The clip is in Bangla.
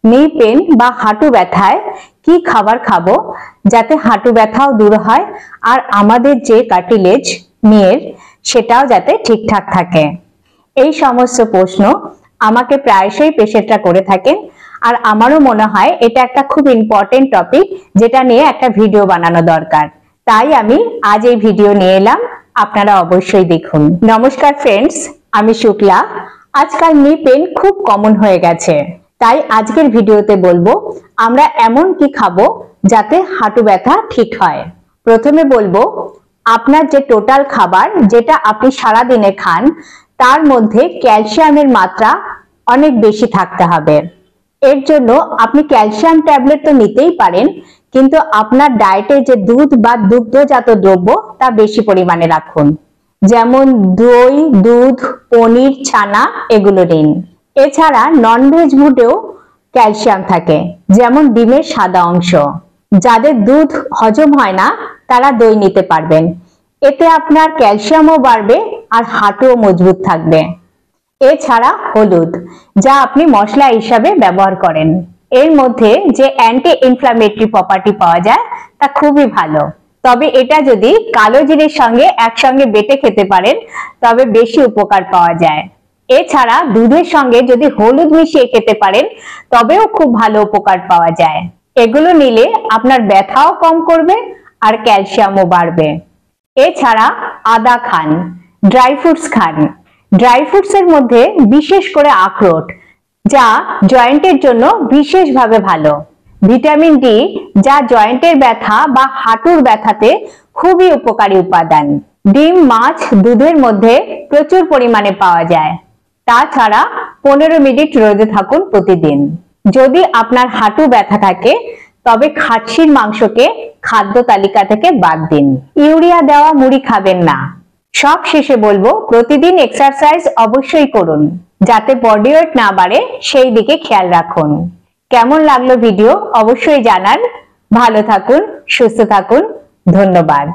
নি পেন বা হাঁটু ব্যথায় কি খাবার খাবো যাতে হাঁটু ব্যথাও দূর হয় আর আমাদের যে কার্টিলেজ নিয়ের সেটাও যাতে ঠিকঠাক থাকে। এই সমস্ত প্রশ্ন আমাকে প্রায়শই পেশেন্টরা করে থাকেন আর আমারও মনে হয় এটা একটা খুব ইম্পর্টেন্ট টপিক যেটা নিয়ে একটা ভিডিও বানানো দরকার। তাই আমি আজ এই ভিডিও নিয়ে এলাম, আপনারা অবশ্যই দেখুন। নমস্কার ফ্রেন্ডস, আমি শুক্লা। আজকাল নি পেন খুব কমন হয়ে গেছে, তাই আজকের ভিডিওতে বলবো আমরা এমন কি খাবো যাতে হাঁটু ব্যথা ঠিক হয়। প্রথমে বলবো আপনার যে টোটাল খাবার যেটা আপনি সারা দিনে খান তার মধ্যে ক্যালসিয়ামের মাত্রা অনেক বেশি থাকতে হবে। এর জন্য আপনি ক্যালসিয়াম ট্যাবলেট তো নিতেই পারেন, কিন্তু আপনার ডায়েটে যে দুধ বা দুগ্ধজাত দ্রব্য তা বেশি পরিমাণে রাখুন, যেমন দই, দুধ, পনির, ছানা এগুলো নিন। এছাড়া ননভেজ ফুডেও ক্যালসিয়াম থাকে, যেমন ডিমের সাদা অংশ। যাদের দুধ হজম হয় না তারা দই নিতে পারবেন, এতে আপনার ক্যালসিয়ামও বাড়বে আর হাঁটুও মজবুত থাকবে। এছাড়া হলুদ, যা আপনি মশলা হিসাবে ব্যবহার করেন, এর মধ্যে যে অ্যান্টি ইনফ্ল্যামেটরি প্রপার্টি পাওয়া যায় তা খুবই ভালো। তবে এটা যদি কালো জিরের সঙ্গে একসঙ্গে বেটে খেতে পারেন তবে বেশি উপকার পাওয়া যায়। এছাড়া দুধের সঙ্গে যদি হলুদ মিশিয়ে খেতে পারেন তবেও খুব ভালো উপকার পাওয়া যায়। এগুলো নিলে আপনার ব্যথাও কম করবে আর ক্যালসিয়ামও বাড়বে। এছাড়া আদা খান, ড্রাই ফ্রুটস খান। ড্রাই ফ্রুটস এর মধ্যে বিশেষ করে আখরোট, যা জয়েন্টের জন্য বিশেষভাবে ভালো। ভিটামিন ডি, যা জয়েন্টের ব্যথা বা হাঁটুর ব্যথাতে খুবই উপকারী উপাদান। ডিম, মাছ, দুধের মধ্যে প্রচুর পরিমাণে পাওয়া যায়। তাছাড়া 15 মিনিট রোদে থাকুন প্রতিদিন। যদি আপনার হাঁটু ব্যথা থাকে তবে খাসির মাংসকে খাদ্য তালিকা থেকে বাদ দিন। ইউরিয়া দেওয়া মুড়ি খাবেন না। সব শেষে বলবো প্রতিদিন এক্সারসাইজ অবশ্যই করুন, যাতে বডি ওয়েট না বাড়ে সেই দিকে খেয়াল রাখুন। কেমন লাগলো ভিডিও অবশ্যই জানান। ভালো থাকুন, সুস্থ থাকুন, ধন্যবাদ।